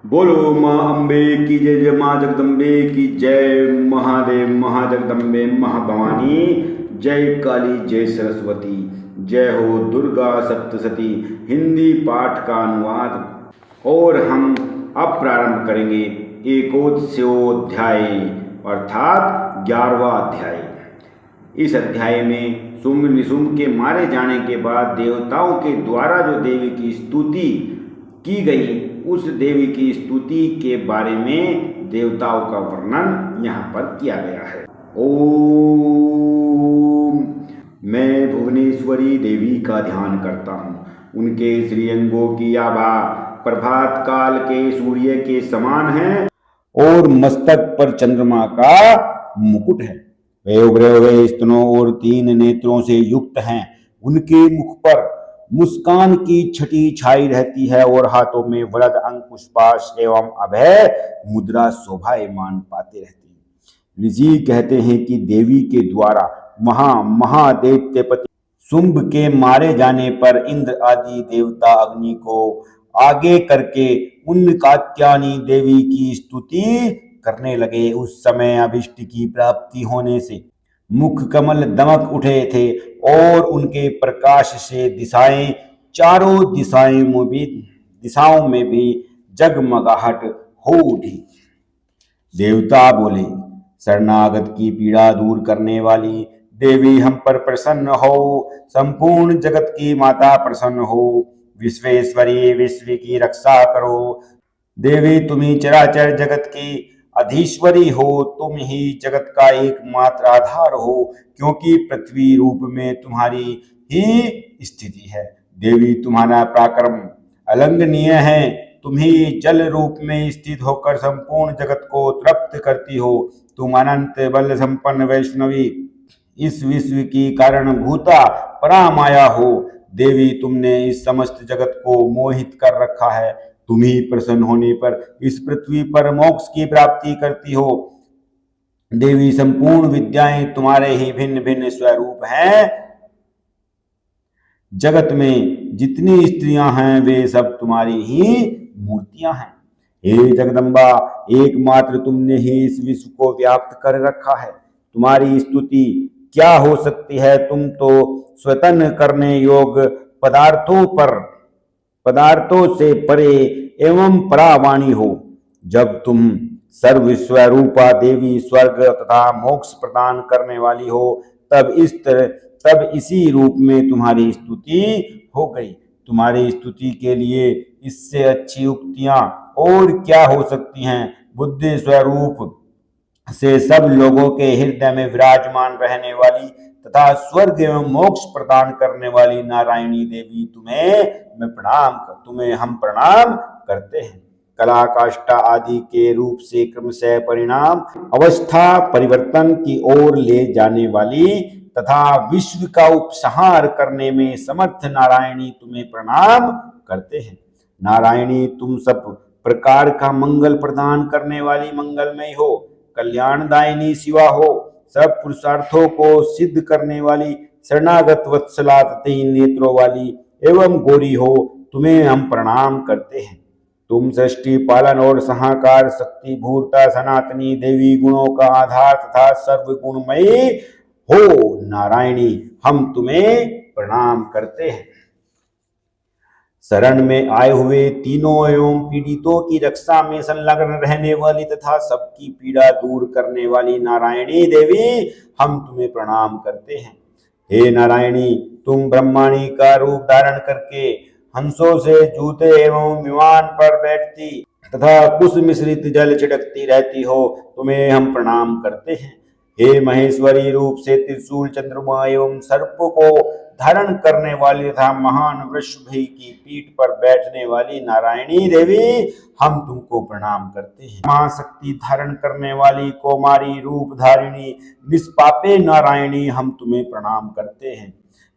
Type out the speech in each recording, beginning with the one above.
बोलो माँ अम्बे की जय माँ जगदम्बे की जय। महादेव महाजगदम्बे महाभवानी जय। काली जय सरस्वती जय हो। दुर्गा सप्तशती हिंदी पाठ का अनुवाद। और हम अब प्रारंभ करेंगे एकोदशोध्याय अर्थात 11वां अध्याय। इस अध्याय में शुंभ निशुंभ के मारे जाने के बाद देवताओं के द्वारा जो देवी की स्तुति की गई, उस देवी की स्तुति के बारे में देवताओं का वर्णन यहाँ पर किया गया है। ओम। मैं भुवनेश्वरी देवी का ध्यान करता हूँ। उनके श्रीअंगों की आभा प्रभात काल के सूर्य के समान है और मस्तक पर चंद्रमा का मुकुट है। वे उभरे हुए स्तनों और 3 नेत्रों से युक्त हैं। उनके मुख पर मुस्कान की छटी छाई रहती है और हाथों में वरद अंकुश पाश एवं अभय मुद्रा शोभायमान पाते रहती है। ऋषि कहते हैं कि देवी के द्वारा महादैत्यपति शुंभ के मारे जाने पर इंद्र आदि देवता अग्नि को आगे करके उन कात्यायनी देवी की स्तुति करने लगे। उस समय अभिष्ट की प्राप्ति होने से मुख कमल दमक उठे थे और उनके प्रकाश से दिशाएं चारों दिशाओं में भी जगमगाहट हो उठी। देवता बोले, शरणागत की पीड़ा दूर करने वाली देवी हम पर प्रसन्न हो। संपूर्ण जगत की माता प्रसन्न हो। विश्वेश्वरी विश्व की रक्षा करो। देवी तुम्ही चराचर जगत की अधीश्वरी हो। तुम ही जगत का एकमात्र आधार हो, क्योंकि पृथ्वी रूप में तुम्हारी ही स्थिति है। देवी तुम्हारा पराक्रम अलंघनीय है। तुम ही जल रूप में स्थित होकर संपूर्ण जगत को तृप्त करती हो। तुम अनंत बल संपन्न वैष्णवी, इस विश्व की कारण भूता परामाया हो। देवी तुमने इस समस्त जगत को मोहित कर रखा है। तुम ही प्रसन्न होने पर इस पृथ्वी पर मोक्ष की प्राप्ति करती हो। देवी संपूर्ण विद्याएं तुम्हारे ही भिन्न भिन्न स्वरूप हैं। जगत में जितनी स्त्रियां हैं वे सब तुम्हारी ही मूर्तियां हैं। हे जगदम्बा, एकमात्र तुमने ही इस विश्व को व्याप्त कर रखा है। तुम्हारी स्तुति क्या हो सकती है। तुम तो स्वतन करने योग्य पदार्थों से परे एवं परावाणी हो। जब तुम सर्वस्वरूपा देवी स्वर्ग तथा मोक्ष प्रदान करने वाली हो, तब इसी रूप में तुम्हारी स्तुति हो गई। तुम्हारी स्तुति के लिए इससे अच्छी उक्तियां और क्या हो सकती हैं। बुद्धि स्वरूप से सब लोगों के हृदय में विराजमान रहने वाली तथा स्वर्ग एवं मोक्ष प्रदान करने वाली नारायणी देवी, तुम्हें हम प्रणाम करते हैं। कला काष्ठा आदि के रूप से क्रमशः परिणाम अवस्था परिवर्तन की ओर ले जाने वाली तथा विश्व का उपसंहार करने में समर्थ नारायणी, तुम्हें प्रणाम करते हैं। नारायणी, तुम सब प्रकार का मंगल प्रदान करने वाली मंगलमय हो, कल्याणदायिनी शिवा हो, सब पुरुषार्थों को सिद्ध करने वाली शरणागत वत्सला 3 नेत्रों वाली एवं गौरी हो। तुम्हें हम प्रणाम करते हैं। तुम सृष्टि पालन और सहाकार शक्ति भूता सनातनी देवी, गुणों का आधार तथा सर्वगुणमयी हो। नारायणी, हम तुम्हें प्रणाम करते हैं। शरण में आए हुए तीनों एवं पीड़ितों की रक्षा में संलग्न रहने वाली तथा सबकी पीड़ा दूर करने वाली नारायणी देवी, हम तुम्हें प्रणाम करते हैं। हे नारायणी, तुम ब्रह्माणी का रूप धारण करके हंसों से जूते एवं विमान पर बैठती तथा कुश मिश्रित जल छिड़कती रहती हो। तुम्हें हम प्रणाम करते हैं। हे महेश्वरी रूप से त्रिशूल चंद्रमा एवं सर्प को धारण करने वाली तथा महान वृषभ की पीठ पर बैठने वाली नारायणी देवी, हम तुमको प्रणाम करते हैं। महाशक्ति धारण करने वाली कौमारी रूप धारिणी निष्पापे नारायणी, हम तुम्हें प्रणाम करते हैं।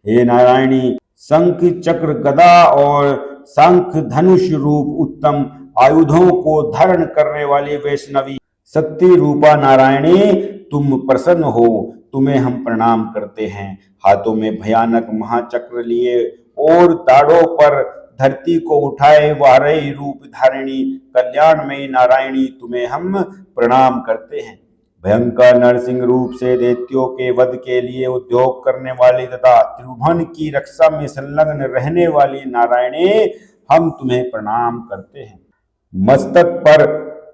हे नारायणी, शंख चक्र गदा और शंख धनुष रूप उत्तम आयुधों को धारण करने वाली वैष्णवी शक्ति रूपा नारायणी, तुम प्रसन्न हो। तुम्हें हम प्रणाम करते हैं। हाथों में भयानक महाचक्र लिए और दाढ़ों पर धरती को उठाए वारई रूप धारिणी कल्याणमयी नारायणी तुम्हें हम प्रणाम करते हैं। भयंकर नरसिंह रूप से दैत्यों के वध के लिए उद्योग करने वाली तथा त्रिभुवन की रक्षा में संलग्न रहने वाली नारायणी हम तुम्हें प्रणाम करते हैं। मस्तक पर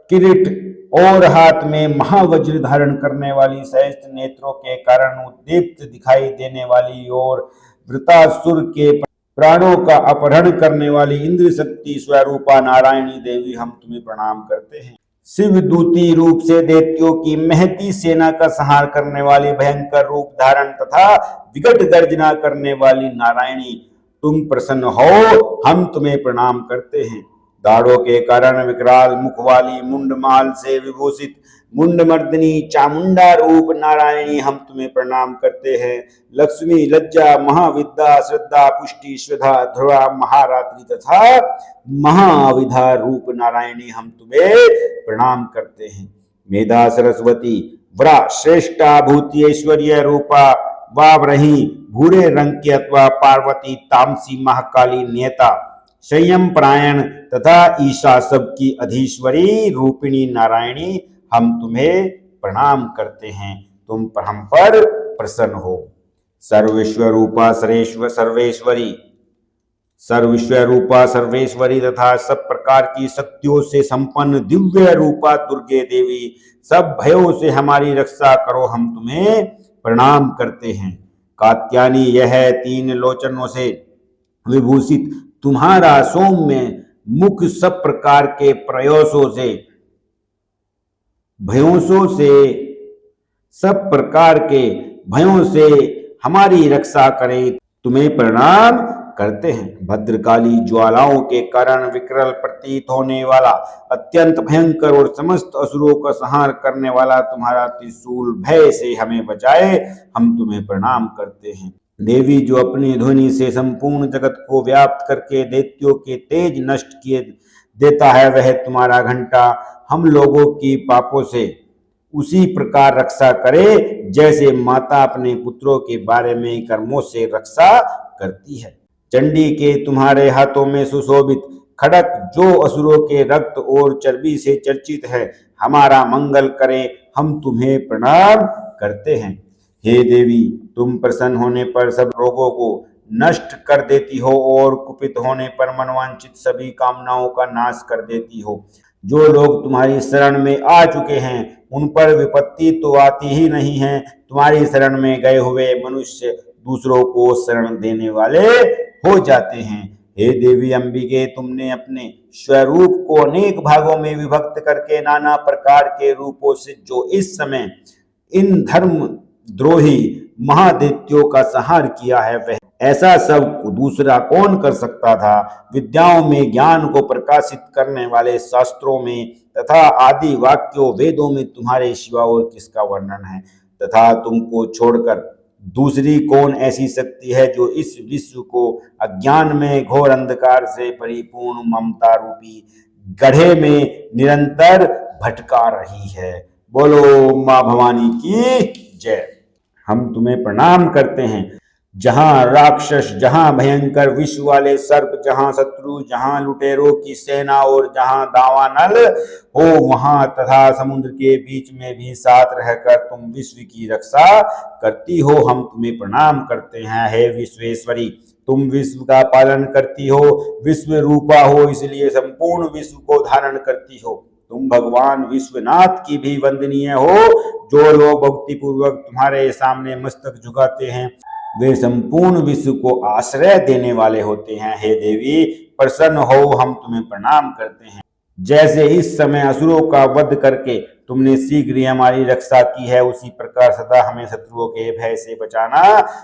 किरीट और हाथ में महावज्र धारण करने वाली सहस्त्र नेत्रों के कारण उद्दीप्त दिखाई देने वाली और वृतासुर के प्राणों का अपहरण करने वाली इंद्र शक्ति स्वरूपा नारायणी देवी हम तुम्हें प्रणाम करते हैं। शिव दूती रूप से दैत्यों की महती सेना का संहार करने वाली भयंकर रूप धारण तथा विकट गर्जना करने वाली नारायणी तुम प्रसन्न हो, हम तुम्हें प्रणाम करते हैं। दाढ़ों के कारण विकराल मुख वाली मुंडमाल से विभूषित मुंडमर्दिनी चामुंडा रूप नारायणी हम तुम्हें प्रणाम करते हैं। लक्ष्मी, लज्जा, महाविद्या, श्रद्धा, पुष्टि, श्रद्धा, ध्रुवा, महारात्रि तथा महाविधा रूप नारायणी हम तुम्हें प्रणाम करते हैं। मेधा, सरस्वती, व्रा, श्रेष्ठा, भूति, ऐश्वर्य रूपा वावरही, भूरे रंग की अथवा पार्वती, तामसी, महाकाली, नेता, संयम परायण तथा ईशा सब की अधीश्वरी रूपिणी नारायणी हम तुम्हें प्रणाम करते हैं। तुम पर हम पर प्रसन्न हो। सर्वविश्व रूपा सर्वेश्वरी तथा सब प्रकार की शक्तियों से संपन्न दिव्य रूपा दुर्गे देवी सब भयों से हमारी रक्षा करो, हम तुम्हें प्रणाम करते हैं। कात्यायनी, यह 3 लोचनों से विभूषित तुम्हारा सौम्य मुख सब प्रकार के प्रयासों से सब प्रकार के भयों से हमारी रक्षा करे, तुम्हें प्रणाम करते हैं। भद्रकाली, ज्वालाओं के कारण विकराल प्रतीत होने वाला अत्यंत भयंकर और समस्त असुरों का संहार करने वाला तुम्हारा त्रिशूल भय से हमें बचाए, हम तुम्हें प्रणाम करते हैं। देवी, जो अपनी ध्वनि से संपूर्ण जगत को व्याप्त करके दैत्यों के तेज नष्ट किए देता है, वह तुम्हारा घंटा हम लोगों की पापों से उसी प्रकार रक्षा करे जैसे माता अपने पुत्रों के बारे में कर्मों से रक्षा करती है। चंडी के तुम्हारे हाथों में सुशोभित खड़क जो असुरों के रक्त और चर्बी से चर्चित है, हमारा मंगल करे, हम तुम्हें प्रणाम करते हैं। हे देवी, तुम प्रसन्न होने पर सब रोगों को नष्ट कर देती हो और कुपित होने पर मनवांचित सभी कामनाओं का नाश कर देती हो। जो लोग तुम्हारी शरण में आ चुके हैं उन पर विपत्ति तो आती ही नहीं है। तुम्हारी शरण में गए हुए मनुष्य दूसरों को शरण देने वाले हो जाते हैं। हे देवी अंबिके, तुमने अपने स्वरूप को अनेक भागों में विभक्त करके नाना प्रकार के रूपों से जो इस समय इन धर्म द्रोही महादैत्यों का संहार किया है, वह ऐसा सब दूसरा कौन कर सकता था। विद्याओं में ज्ञान को प्रकाशित करने वाले शास्त्रों में तथा आदि वाक्यों वेदों में तुम्हारे सिवा और किसका वर्णन है, तथा तुमको छोड़कर दूसरी कौन ऐसी शक्ति है जो इस विश्व को अज्ञान में घोर अंधकार से परिपूर्ण ममता रूपी गड्ढे में निरंतर भटका रही है। बोलो माँ भवानी की जय। हम तुम्हें प्रणाम करते हैं। जहां राक्षस, जहां भयंकर विष वाले सर्प, जहां शत्रु, जहां लुटेरों की सेना और जहां दावानल हो, वहां तथा समुद्र के बीच में भी साथ रहकर तुम विश्व की रक्षा करती हो, हम तुम्हें प्रणाम करते हैं। हे विश्वेश्वरी, तुम विश्व का पालन करती हो, विश्व रूपा हो, इसलिए संपूर्ण विश्व को धारण करती हो। तुम भगवान विश्वनाथ की भी वंदनीय हो। जो लोग भक्ति पूर्वक तुम्हारे सामने मस्तक झुकाते हैं वे संपूर्ण विश्व को आश्रय देने वाले होते हैं। हे देवी, प्रसन्न हो, हम तुम्हें प्रणाम करते हैं। जैसे इस समय असुरों का वध करके तुमने शीघ्र ही हमारी रक्षा की है, उसी प्रकार सदा हमें शत्रुओं के भय से बचाना।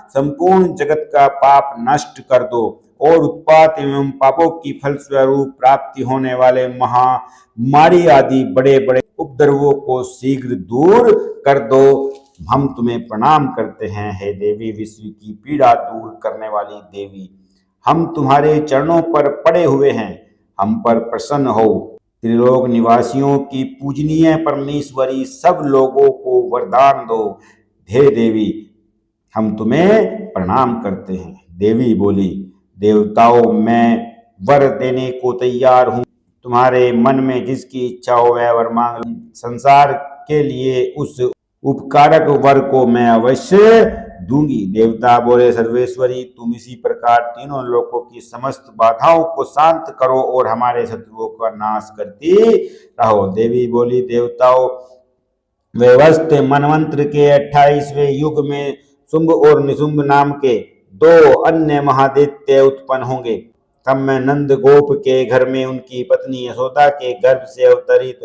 संपूर्ण जगत का पाप नष्ट कर दो और उत्पात एवं पापों की फलस्वरूप प्राप्ति होने वाले महामारी आदि बड़े बड़े उपद्रवों को शीघ्र दूर कर दो, हम तुम्हें प्रणाम करते हैं। हे देवी, विश्व की पीड़ा दूर करने वाली देवी, हम तुम्हारे चरणों पर पड़े हुए हैं, हम पर प्रसन्न हो। त्रिलोक निवासियों की पूजनीय परमेश्वरी, सब लोगों को वरदान दो। हे देवी, हम तुम्हें प्रणाम करते हैं। देवी बोली, देवताओं, मैं वर देने को तैयार हूँ। तुम्हारे मन में जिसकी इच्छा हो वह वर मांग। संसार के लिए उस उपकारक वर को मैं अवश्य दूंगी। देवता बोले, सर्वेश्वरी तुम इसी प्रकार तीनों लोकों की समस्त बाधाओं को शांत करो और हमारे शत्रुओं का नाश करती रहो। देवी बोली, देवताओं व्यवस्थ मनवंत्र के 28वें युग में शुंभ और निशुंभ नाम के 2 अन्य महादैत्य उत्पन्न होंगे। तब मैं नंद गोप के घर में उनकी पत्नी यशोदा के गर्भ से अवतरित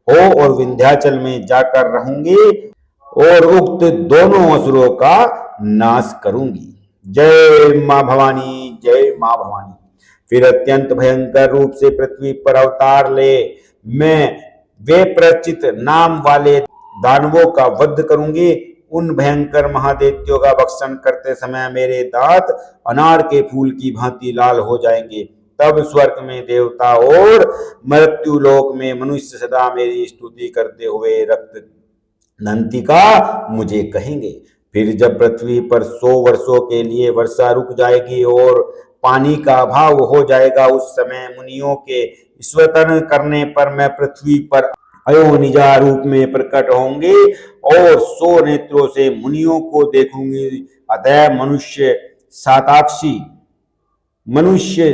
हो और विंध्याचल में जाकर रहूंगी और उक्त दोनों असुरों का नाश करूंगी। जय मां भवानी, जय मां भवानी। फिर अत्यंत भयंकर रूप से पृथ्वी पर अवतार ले मैं वे प्रचित नाम वाले दानवों का वध करूंगी। उन भयंकर महादैत्यों का भक्षण करते समय मेरे दांत अनार के फूल की भांति लाल हो जाएंगे। तब स्वर्ग में देवता और मृत्युलोक में मनुष्य सदा मेरी स्तुति करते हुए रक्त नंतिका मुझे कहेंगे। फिर जब पृथ्वी पर 100 वर्षों के लिए वर्षा रुक जाएगी और पानी का अभाव हो जाएगा, उस समय मुनियों के ईश्वरतन करने पर मैं पृथ्वी पर अयोनिजा रूप में प्रकट होंगे और 100 नेत्रों से मुनियों को देखूंगी। अतः मनुष्य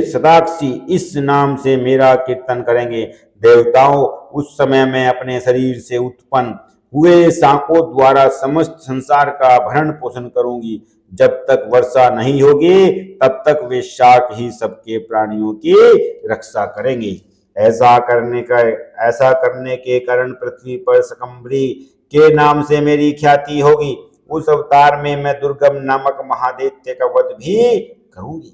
शताक्षी इस नाम से मेरा कीर्तन करेंगे। देवताओं उस समय मैं अपने शरीर से उत्पन्न हुए शाकों द्वारा समस्त संसार का भरण पोषण करूंगी। जब तक वर्षा नहीं होगी तब तक वे शाक ही सबके प्राणियों की रक्षा करेंगे। ऐसा करने के कारण पृथ्वी पर शकंभरी के नाम से मेरी ख्याति होगी। उस अवतार में मैं दुर्गम नामक महादैत्य का वध भी करूंगी।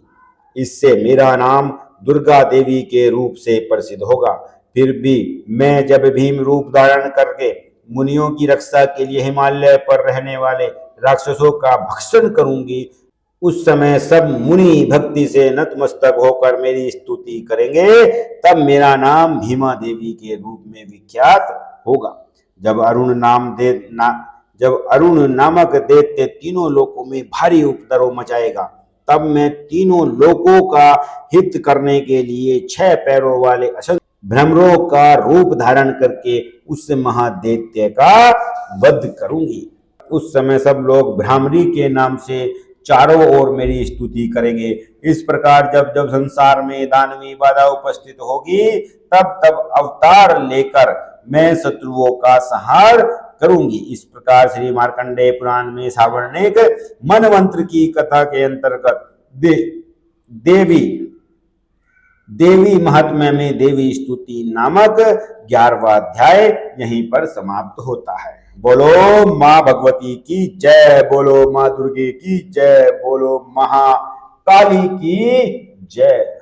इससे मेरा नाम दुर्गा देवी के रूप से प्रसिद्ध होगा। फिर भी मैं जब भीम रूप धारण करके मुनियों की रक्षा के लिए हिमालय पर रहने वाले राक्षसों का भक्षण करूंगी, उस समय सब मुनि भक्ति से नतमस्तक होकर मेरी स्तुति करेंगे। तब मेरा नाम भीमा देवी के रूप में विख्यात होगा। जब अरुण नामक दैत्य तीनों लोकों में भारी उपद्रव मचाएगा, तब मैं तीनों लोकों का हित करने के लिए 6 पैरों वाले असंख्य भ्रमरों का रूप धारण करके उस महादैत्य का वध करूंगी। उस समय सब लोग भ्रामरी के नाम से चारों ओर मेरी स्तुति करेंगे। इस प्रकार जब जब संसार में दानवी बाधा उपस्थित होगी, तब तब अवतार लेकर मैं शत्रुओं का संहार करूंगी। इस प्रकार श्री मार्कंडेय पुराण में सावर्णिक मनवंत्र की कथा के अंतर्गत देवी महात्म्य में देवी स्तुति नामक 11वां अध्याय यहीं पर समाप्त होता है। बोलो माँ भगवती की जय, बोलो माँ दुर्गे की जय, बोलो महाकाली की जय।